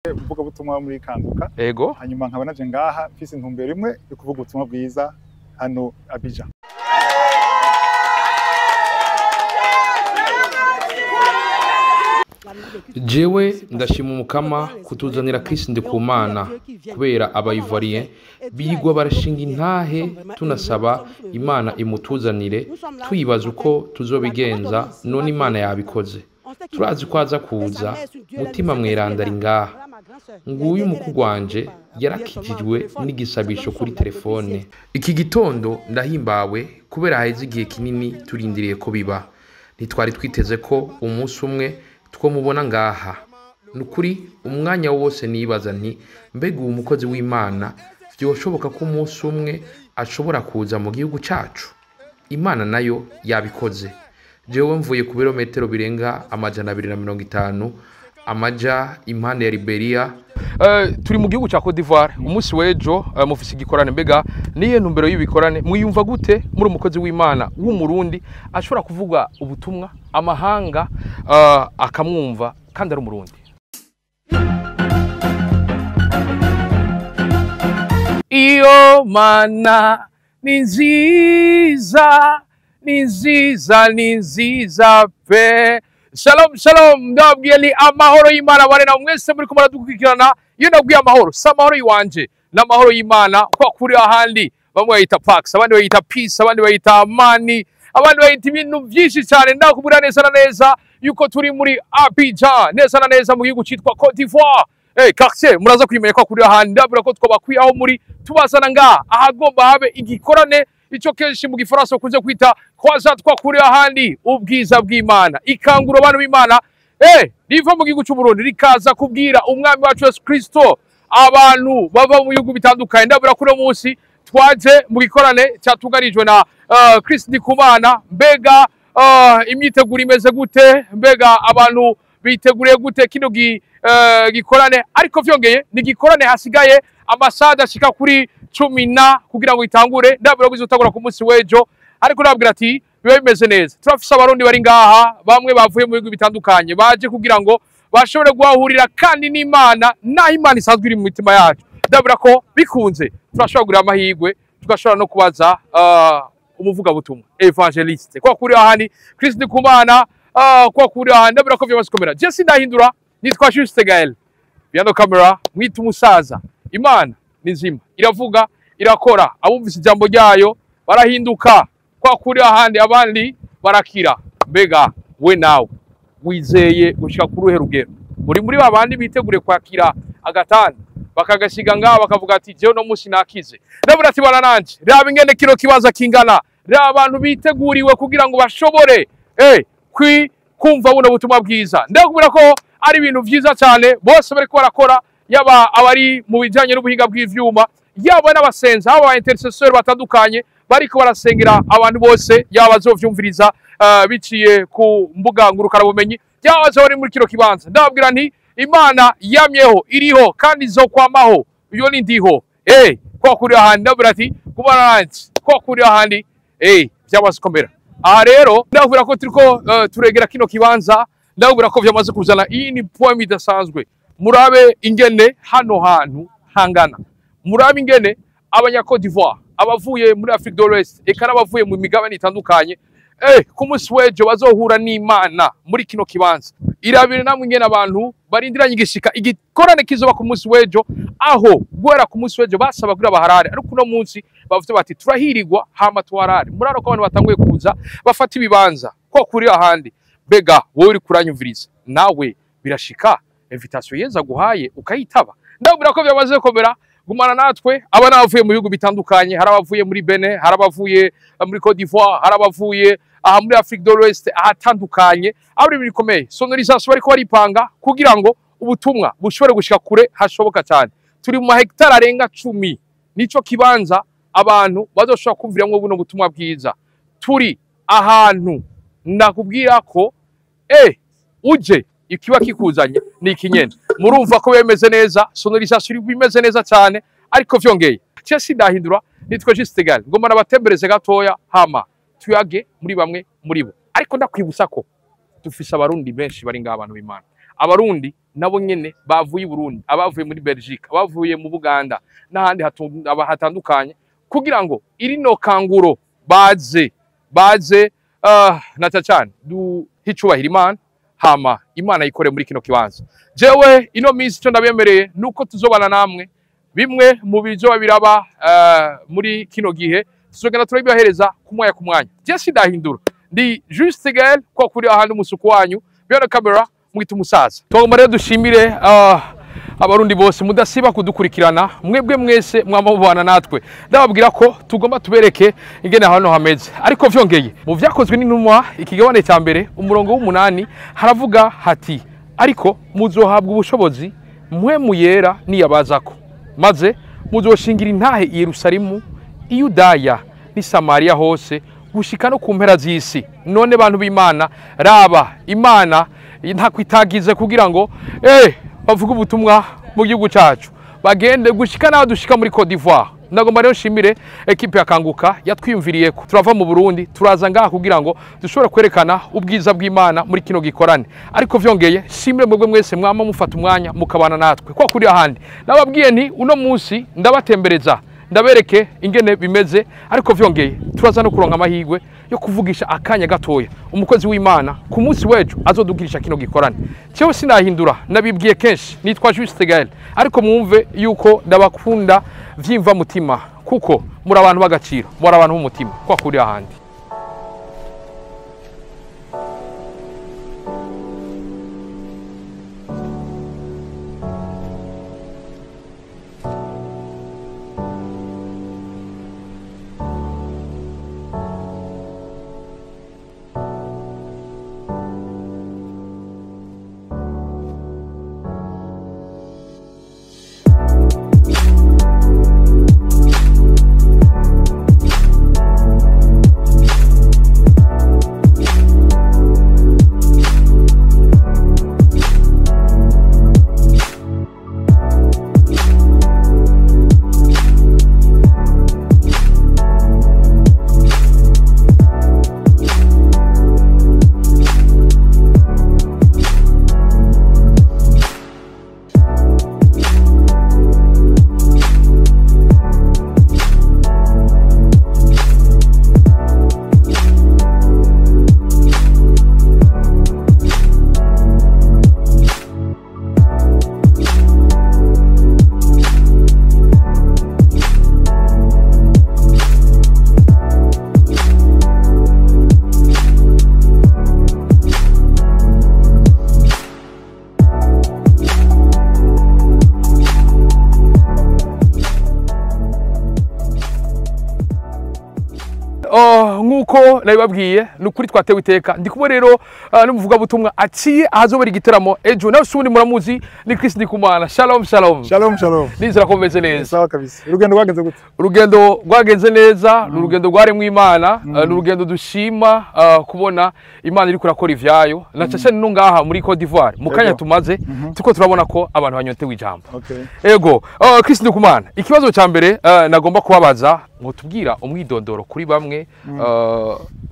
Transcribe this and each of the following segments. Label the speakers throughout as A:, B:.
A: uvuga butumwa muri KANGUKA
B: Ego
A: hanyuma nkaba naje ngaha mfise intumbero imwe yo kuvuga ubutumwa bwiza hano Abidjan.
B: jewe ndashima umukama kutuzanira Kristo NDIKUMANA kubera Abayivariye bigwa barashinga intahe tunasaba Imana imutuzanire twibaza uko tuzobigenza none Imana yabikoze turazi ko aza kuza mutima mweranda ari ngaha nguyu umuku wanje yarakijijwe n'igisabisho kuri telefone iki gitondo ndahimbawe kubera haheze igihe kinini turindiriye ko biba ntitwari twiteze ko umunsi umwe two mubona ngaha nukuri umwanya wose nibaza nti mbega uwo mukozi w'Imana byoshoboka ko umunsi umwe ashobora kuza mu gihugu cacu Imana nayo yabikoze jewe mvuye ku birometero birenga amajana 250 amaja impande ya Liberia turi mu gihugu ca COTE D'IVOIRE umunsi wejo mufise igikorane mbega niye ntumbero y'ibikorane mwiyumva gute muri umukozi w'Imana w'umurundi ashobora kuvuga ubutumwa amahanga akamwumva kandi ari umurundi iyo mana ni nziza ni nziza pe Shalom shalom ndabwiye ni amahoro y'Imana bane na mwese muri kumara dukurikirana iyo ndabwiye amahoro sa amahoro yiwanje n'amahoro y'Imana kwa kuri ahandi bamwe bayita pax abandi bayita peace abandi bayita amani abandi bayita ibintu byinshi cyane ndakubwira neza na neza yuko turi muri Abidjan neza na neza mu gihugu cyitwa COTE d'Ivoire quartier muraza kwimenya kwa kuri ahandi ndabwira ko twabakwiye aho muri tubazana nga ahagomba habe igikorane ico kenshi mu gifaransa kuze kwita croisade kwa kuri ahandi ubwiza bw'Imana ikanguro abantu b'Imana riva mu gihugu cy'u Burundi rikaza kubwira umwami wacu Yesu Kristo abantu bava mu bihugu bitandukanye ndabura kuri munsi twaje mu gikorane cyatugarijwe na Kristo NDIKUMANA mbega imyiteguro imeze gute mbega abantu biteguriye gute kino gikorane ariko vyongeye ni gikorane hasigaye amasada ashika kuri 10 kugira ngo itangure ndabura bizotagura ku munsi wejo ariko nabwira ati biba bimeze neza turafise abarundi bari ngaha bamwe bavuye mu bihugu bitandukanye baje kugira ngo bashobore guhahurira kandi n'Imana naho Imana isanzwe iri mu mitima yacu ndabura ko bikunze turashobora kugira amahirwe tugashobora no kubaza umuvuga butumwa evangeliste kwa kuri ahandi Kristo NDIKUMANA kwa kuri ahandi ndabura ko byamaze komera Jesse ndahindura nitwa Juste Gael biano camera mwita umusaza Imana ni nzima iravuga irakora abumvise ijambo ryayo barahinduka kwa kuri ahandi abandi barakira mbega we nawe wizeye gushika ku ruhe rugero muri babandi bitegure kwakira agatanda bakagasiga ngaho bakavuga ati jewe no musi nakize ndabura ati bana nanje raba ingene kiro kibaza kingana raba abantu biteguriwe kugira ngo bashobore kumva buno butumwa bwiza ndakubwira ko ari ibintu byiza cyane bose bariko barakora yaba abari mu bijanye n'ubuhinga bw'ivyuma yaba n'abasenza aba intercesseur batandukanye bariko barasengera abantu bose yaba bazovyumviriza biciye ku mbuga ngurukana bumenyi yaba bari muri kiro kibanza ndababwira nti Imana yamyeho iriho kandi izokwamaho iyo ni ndiho kwa kuri ahandi ndabwira ati kubana nanje kwa kuri ahandi byamaze komera aha rero ndabwira ko turiko turegera kino kibanza ndabwira ko byamaze kuzana iyi ni point idasanzwe murabe ingene hano hantu hangana murabe ingene abanya COTE d'Ivoire abavuye muri Afrique de l'Ouest eka n'abavuye mu migabane itandukanye ku munsi wejo bazohura n'Imana muri kino kibanza irabire namwe ingene abantu barindiranye igishika igikorane kizoba ku munsi wejo aho gwera ku munsi wejo basaba kuri abaharare ariko no munsi bavuze bati turahirirwa hama tuharare muraro ko abantu batanguye kuza bafata ibibanza ko kuri ahandi bega wowe uri kuranyumviriza nawe birashika invitation yeza guhaye ukayitaba ndabura ko byamaze komera gumana natwe aba navuye mu bihugu bitandukanye harabavuye muri Benin harabavuye muri COTE d'Ivoire harabavuye aha muri Afrique de l'Ouest ahatandukanye aburi bikomeye sonorisation bariko baripanga kugira ngo ubutumwa bushobore gushika kure hashoboka cyane turi mu hectare arenga 10 nico kibanza abantu bazoshobora kumviramwe buno butumwa bwiza turi ahantu ndakubwira ko uje ikiba kikuzanye ni ikinyene murumva ko bemeze neza sonorisation bimeze neza cyane ariko vyongeye Jesse ndahindura nitwe Juste Gael ngoma nabatembereze gatoya hama tuyage muri bamwe muri bo ariko ndakwibutsa ko dufise abarundi benshi bari ngaha abantu b'Imana abarundi nabo nyene bavuye i Burundi, abavuye muri Belgique, abavuye mu Buganda n'ahandi hatandukanye kugira ngo irino kanguro baze na cyane duhicubahira Imana hama Imana yikore muri kino kibanza. Jewe ino minsi cyo ndabemereye nuko tuzobana namwe bimwe mu bizoba biraba muri kino gihe tuzogenda turabibahereza ku mwanya. Je sindahindura ndi juste Gael ko kuri ahandi umusuku wanyu byo kamera mwita umusaza. Tugomba rero dushimire abarundi bose mudasiba kudukurikirana mwebwe mwese mwamubana natwe ndababwira ko tugomba tubereke ingene hano hameze ariko vyongeye mu vyakozwe n'intumwa ikigabane cya mbere umurongo w'8 haravuga hati ariko muzohabwa ubushobozi mpwemu yera niyabazako maze muzoshingira intahe i Yerusalemu i Yudaya ni Samaria hose gushika no ku mpera z'isi. None bantu b'Imana raba Imana ntakwitagize kugira ngo bavuga ubutumwa mu gihugu cyacu bagende gushika naho dushika muri COTE d'Ivoire. Ndagomba rero nshimire equipe ya KANGUKA yatwiyumviriye ko turava mu Burundi turaza ngaha kugira ngo dushobore kwerekana ubwiza bw'Imana muri kino gikorane ariko vyongeye shimire mwebwe mwese mwama mufata umwanya mukabana natwe kwa kuri ahandi nababwiye nti uno munsi ndabatembereza ndabereke ingene bimeze ariko vyongeye turaza no kuronka amahirwe yo kuvugisha akanya gatoya umukozi w'Imana ku munsi wejo azodugirisha kino gikorane. Cyo sinahindura nabibwiye kenshi nitwa Juste Gael ariko mwumve yuko ndabakunda vyimva mutima kuko muri abantu bagaciro muri abantu b'umutima kwa kuri ahandi. Nuko nabibabwiye nukuri twatewe iteka ndikubo rero n'umuvuga butumwa aciye ahazobera igiteramo ejo nawe sundi muramuzi ni NDIKUMANA. Shalom shalom.
A: Shalom shalom.
B: Nizera ko meze neza.
A: Sawa kabisa. Urugendo rwagenze gute?
B: Urugendo rwagenze neza, urugendo rwaremwe Imana, urugendo dushima kubona Imana iri kurakora ivyayo. Nacase no ngaha muri COTE d'Ivoire. Mukanya tumaze tuko turabona ko abantu banyotewe ijambo.
A: Okay.
B: Ego, NDIKUMANA. Ikibazo ca mbere nagomba kubabaza ngo tubwira umwidondoro kuri bamwe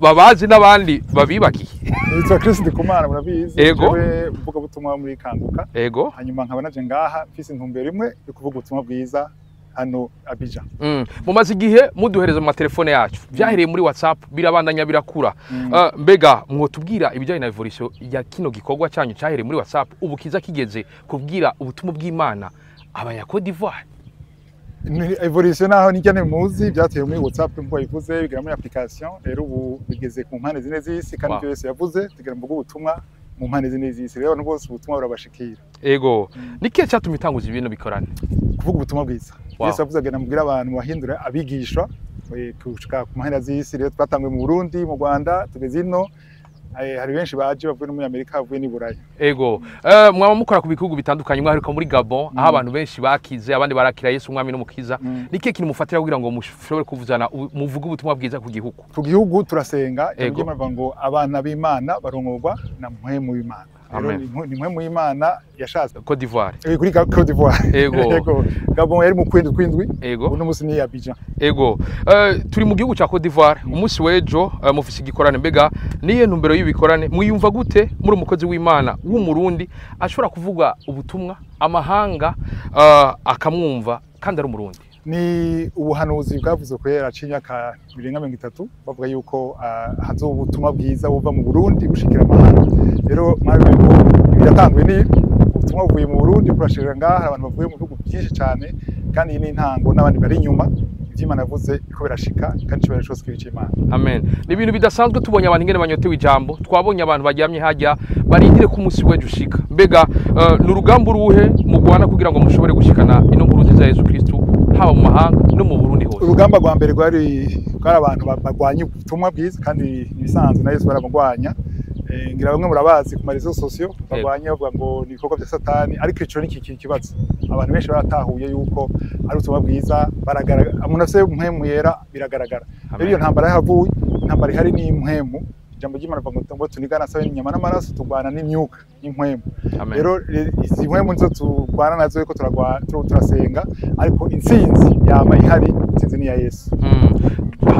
B: babazi n'abandi babibagiye.
A: Nitwa NDIKUMANA murabizi.
B: Ego.
A: Mvuga butumwa muri KANGUKA.
B: Ego.
A: Hanyuma nkaba naje ngaha mfise intumbero imwe yo kuvuga ubutumwa bwiza hano Abidjan.
B: Mumaze igihe muduhereza mu telefone yacu. Vyahereye muri WhatsApp birabandanya birakura. Mbega mwotubwira ibijyanye na evolution ya kino gikorwa cyanyu cyahereye muri WhatsApp ubu kiza kigeze kubwira ubutumwa bw'Imana abanya COTE d'Ivoire.
A: Evolution naho nijyane muzi byateye muri WhatsApp mpo yivuze bigira muri application rero ubu bigeze ku mpande zine z'isi kandi byo yose yavuze tugira mvuga ubutumwa mu mpande zine z'isi rero bose ubutumwa burabashikira.
B: Ego. Nikiye cyatuma itanguza ibintu bikorana
A: kuvuga ubutumwa bwiza. Yesu yavuze agenda mubwira abantu bahindura abigishwa kushika ku mpande z'isi rero twatangwe mu Burundi mu Rwanda tugeze ino hari benshi baje bavuye no muri Amerika bavuye ni Burayi.
B: Ego. Mwaba mukora ku bihugu bitandukanye mwaheruka muri Gabon aho abantu benshi bakize abandi barakira Yesu umwami n'umukiza. Nikiye kintu mufatira kugira ngo mushobore kuvuzana muvuga ubutumwa bwiza ku gihugu.
A: Ku gihugu turasenga ibyo ngo abana b'Imana barongorwa na mpwemu w'Imana.
B: Amen.
A: Ni mwe mu Imana yashatse
B: Cote d'Ivoire.
A: Kuri Cote d'Ivoire.
B: Ego.
A: Gabon yari mu kwindwi.
B: Ego.
A: Uno musi ni Abidjan.
B: Ego. Turi mu gihugu cya Cote d'Ivoire umunsi wejo mufise igikorane mbega niye ntumbero y'ibikorane mwiyumva gute muri umukozi w'Imana w'umurundi ashobora kuvuga ubutumwa amahanga akamwumva kandi ari umurundi?
A: Ni ubuhanuzi bwavuze ko yera cinyaka 2030 bavuga yuko hazo ubutumwa bwiza buva mu Burundi bushikira amahanga. Rero mwabiko biratanguye ni ubutumwa buvuye mu Burundi burashirira ngaha abantu bavuye mu bihugu byinshi cyane kandi iyi ni intango n'abandi bari inyuma ivy'Imana yavuze iko birashika kandi cyo cyose kibicimana.
B: Amen. Ni ibintu bidasanzwe tubonye abantu ingene banyotewe ijambo twabonye abantu baryamye hajya barindire ku munsi weje ushika mbega n'urugamba uruhe mu Rwanda kugira ngo mushobore gushikana ino nkuru nziza ya Yesu Kristo haba mu mahanga no mu Burundi hose?
A: Urugamba rwa mbere rwari abantu bagwanya ubutumwa bwiza kandi ibisanzwe na Yesu baramugwanya. Ngira bamwe murabazi ku marezo sosio bagwanya bavuga ngo ni ibikorwa bya Satani, ariko ico ni kibazo abantu benshi baratahuye yuko ari ubutumwa bwiza baragaragara umuntu afite impwemu yera biragaragara. Rero iyo ntambara yahavuye intambara ihari ni impwemu ijambo ry'Imana bavuga ngo tunigana sabe inyama n'amaraso tugwana n'imyuka n'impwemu. Rero izi mpwemu nizo tugwana nazo yuko turasenga ariko intsinzi yama ihari intsinzi ni ya Yesu.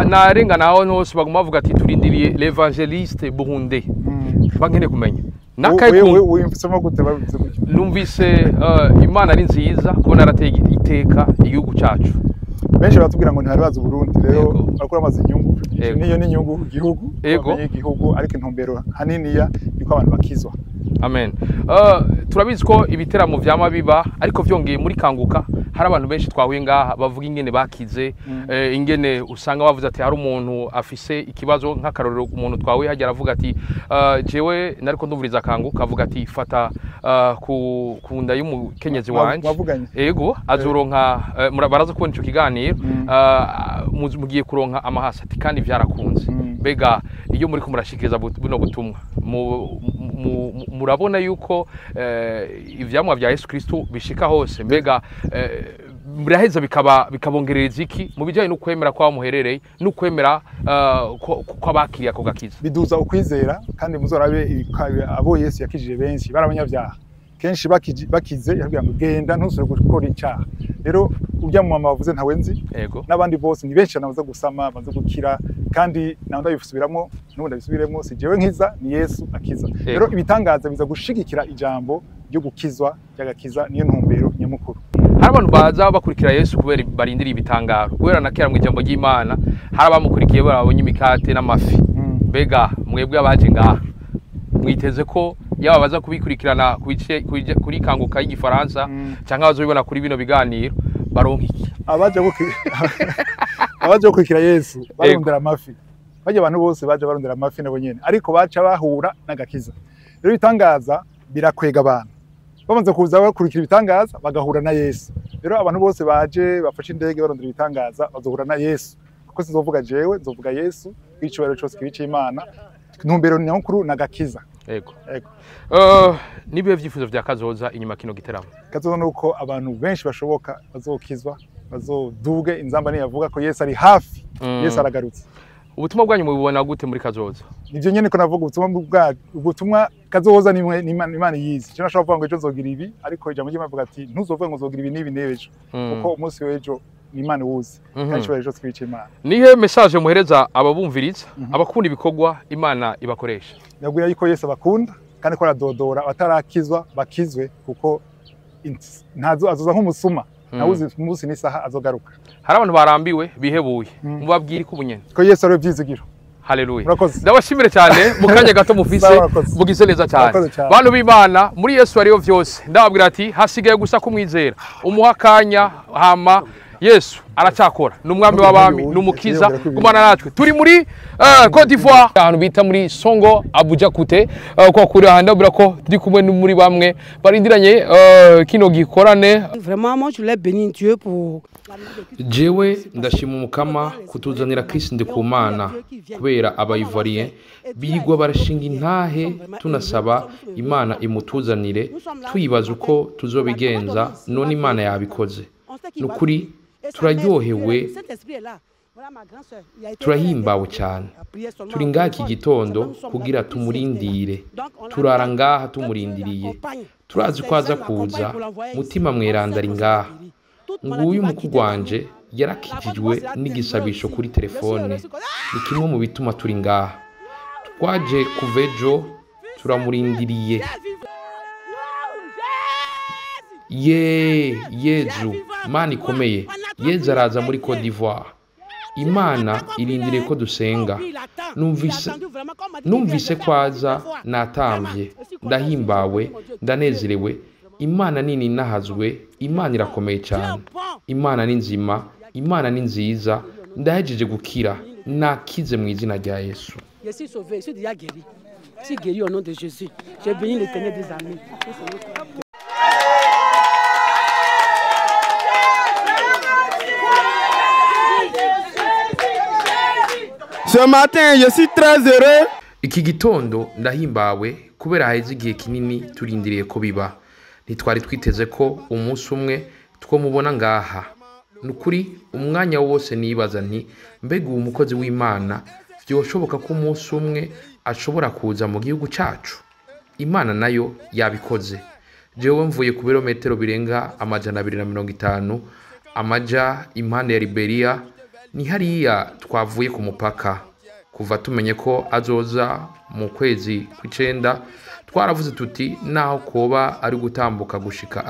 B: Narenga naho nose baguma bavuga ati turindiriye l'evangeliste burundais bangene kumenya
A: nakaye wimfisemo gute bavuze gutyo?
B: Numvise Imana ari nziza kubona aratege iteka igihugu cyacu.
A: Benshi batubwira ngo ntihari bazi Burundi rero bakora amazi inyungu niyo ni inyungu igihugu igihugu ariko intumbero haniniya niko abantu bakizwa.
B: Amen. Turabizi ko ibiteramo vyama biba ariko vyongeye muri kanguka hari abantu benshi twahuye ngaha bavuga ingene bakize ingene usanga bavuze ati hari umuntu afise ikibazo nk'akarorero umuntu twahuye hajya aravuga ati jewe nariko ndumviriza kanguka avuga ati fata kunda y'umukenyezi wanje ego azoronka baraza kubona ico kiganiro mugiye kuronka amahasa ati kandi vyarakunze. Bega iyo muri ko murashikiriza buno butumwa murabona yuko ivyamwa vya Yesu Kristo bishika hose mbega muraheza bikabongerereza iki mu bijanye no kwemera kwa muherereye no kwemera kwa bakiriya ko gakiza?
A: Biduza ukwizera kandi muzorabe abo Yesu yakijije benshi barabanyavyaha kenshi bakize yabwiye ngo genda ntusubire gukora icyaha. Rero ujya mu mama bavuze ntawe nzi n'abandi bose ni benshi nabaza gusama baza gukira kandi naho ndabisubiramo n'ubundi bisubiremo si jewe nkiza ni Yesu akiza. Rero ibitangaza biza gushigikira ijambo ryo gukizwa ryagakiza niyo ntumbero nyamukuru.
B: Hari abantu baza bakurikira Yesu kubera barindiriye ibitangaro kubera nakera mu ijambo ry'Imana hari abamukurikiye barabonye imikate n'amafi. Bega mwebwe abaje ngaha mwiteze ko yaba baza kubikurikirana kuri kanguka y'igifaransa cyangwa bazobibona kuri bino biganiro baronka iki?
A: Abaje gukurikira Yesu barondera amafi. Baje abantu bose baje barondera amafi nabo nyene ariko baca bahura n'agakiza. Rero bitangaza birakwega abantu bamaze kuza bakurikira ibitangaza bagahura na Yesu. Rero abantu bose baje bafashe indege barondera ibitangaza bazohura na Yesu kuko sinzovuga jewe nzovuga Yesu kwicubero cyose kibicimana ntumbero nyamukuru n'agakiza.
B: Ego. Nibihe vyifuzo vya kazoza inyuma kino giteramo?
A: Kazoza nuko abantu benshi bashoboka bazokizwa bazoduge inzamba ni yavuga ko Yesu ari hafi. Yesu aragarutse.
B: Ubutumwa bwanyu mubibona gute muri kazoza?
A: Nivyo nyene ko navuga ubutumwa kazoza ni Imana yizi. Cyo nashaka kuvuga ngo ejo nzogira ibi ariko ijambo ry'Imana avuga ati ntuzovuga ngo nzogira ibi nibi nebejo kuko umunsi w'ejo ni Imana wuzi kandi cyo ejo twice Imana.
B: Nihe message muhereza ababumviriza abakunda ibikorwa Imana ibakoresha?
A: Nabwira yuko Yesu abakunda kandi ko aradodora batarakizwa bakizwe kuko ntazo azoza nk'umusuma nawuzi umunsi n'isaha azogaruka.
B: Hari abantu barambiwe bihebuye mubabwira ko ubunyene
A: ko Yesu ari byizigiro.
B: Haleluya. Ndabashimire cyane mukanya gato mufise bugize neza cyane. Bantu b'Imana muri Yesu ariyo vyose ndababwira ati hasigaye gusa kumwizera umuhakanya hama Yesu aracakora numwami w'abami numukiza kumana natwe turi muri Cote d'Ivoire ahantu bita muri Songo Abuja Kute kwa kuri handabura ko turi kumwe muri bamwe barindiranye kino gikorane.
C: Vraiment moi je l'ai béni Dieu pour
B: jewe ndashima umukama kutuzanira Kristo NDIKUMANA kubera abayivarien bigwa barashinga intahe tunasaba Imana imutuzanire tuyibaza uko tuzobigenza none Imana yabikoze nukuri turaryohewe turahimbawe cyane turi ngaha iki gitondo kugira tumurindire turara ngaha tumurindiriye turazi ko aza kuza mutima mweranda ari ngaha nguyu umuco wanje yarakijijwe n'igisabisho kuri telefone ni kimwe mu bituma turi ngaha twaje kuva ejo turamurindiriye Yezu Mana ikomeye Yezu araza muri COTE d'Ivoire Imana irindiriye ko dusenga numvise kwaza natamvye ndahimbawe ndanezerewe Imana nini nahazwe Imana irakomeye cyane Imana ni nzima Imana ni nziza ndahejeje gukira nakize mu izina rya Yesu.
C: Je suis sauvé, je suis déjà guéri. Je suis guéri au nom de Jésus. J'ai béni l'Éternel des armées.
D: Ce matin, je suis très heureux.
B: Iki gitondo ndahimbawe kubera haheze igihe kinini turindiriye ko biba. Ntitwari twiteze ko umunsi umwe two mubona ngaha. Nukuri umwanya wose nibaza nti mbega uwo mukozi w'Imana byoshoboka ko umunsi umwe ashobora kuza mu gihugu cyacu. Imana nayo yabikoze. Jewe mvuye ku birometero birenga 250 amaja impande ya Liberia ni hariya twavuye ku mupaka kuva tumenye ko azoza mu kwezi kw'icenda twaravuze tuti naho koba ari gutambuka gushika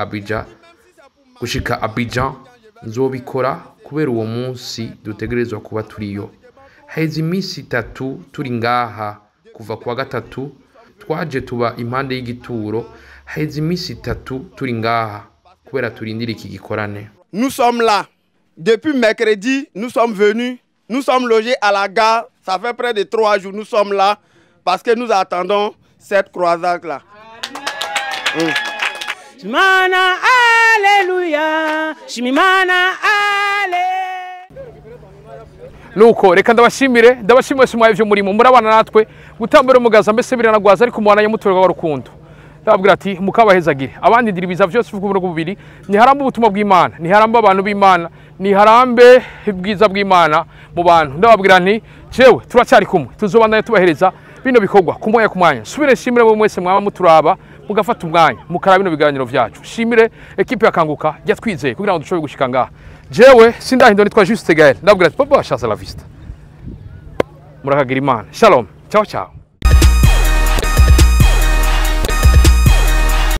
B: Abidjan nzobikora kubera uwo munsi dutegerezwa kuba turiyo. Hezi iminsi 3 turi ngaha kuva kwa gatatu twaje tuba impande y'igituro. Hezi iminsi 3 turi ngaha kubera turindira iki gikorane.
D: Nous sommes là. Depuis mercredi, nous sommes venus. Nous sommes logés à la gare. Ça fait près de 3 jours. Nous sommes là parce que nous attendons cette croisade-là.
C: Shimana, alléluia. Shimana, alléluia.
B: Nuko reka ndabashimire simwaye byo murimo murabana natwe gutambira umugaza mbese biranagwaza ariko umwana yamutorwa warukundo. Ndababwira ati mukabahezagire abandi ndiribiza byose vuga mu bubiri ni haramba ubutumwa bw'Imana ni haramba abantu b'Imana ni harambe ibwiza bw'Imana mu bantu. Ndababwira nti jewe turacyari kumwe tuzobandanya tubahereza bino bikogwa kumwanya kumwanya. Subire shimire bo mwese mwaba muturaba mugafata umwanya mukaraba bino biganiro byacu. Shimire equipe ya Kanguka yatwizeye kugira ngo dushobore gushika ngaha. Jewe sindahindo nitwa Juste Gaël. Ndababwira ati papa chasse la vista. Murakagira Imana. Shalom. Ciao ciao.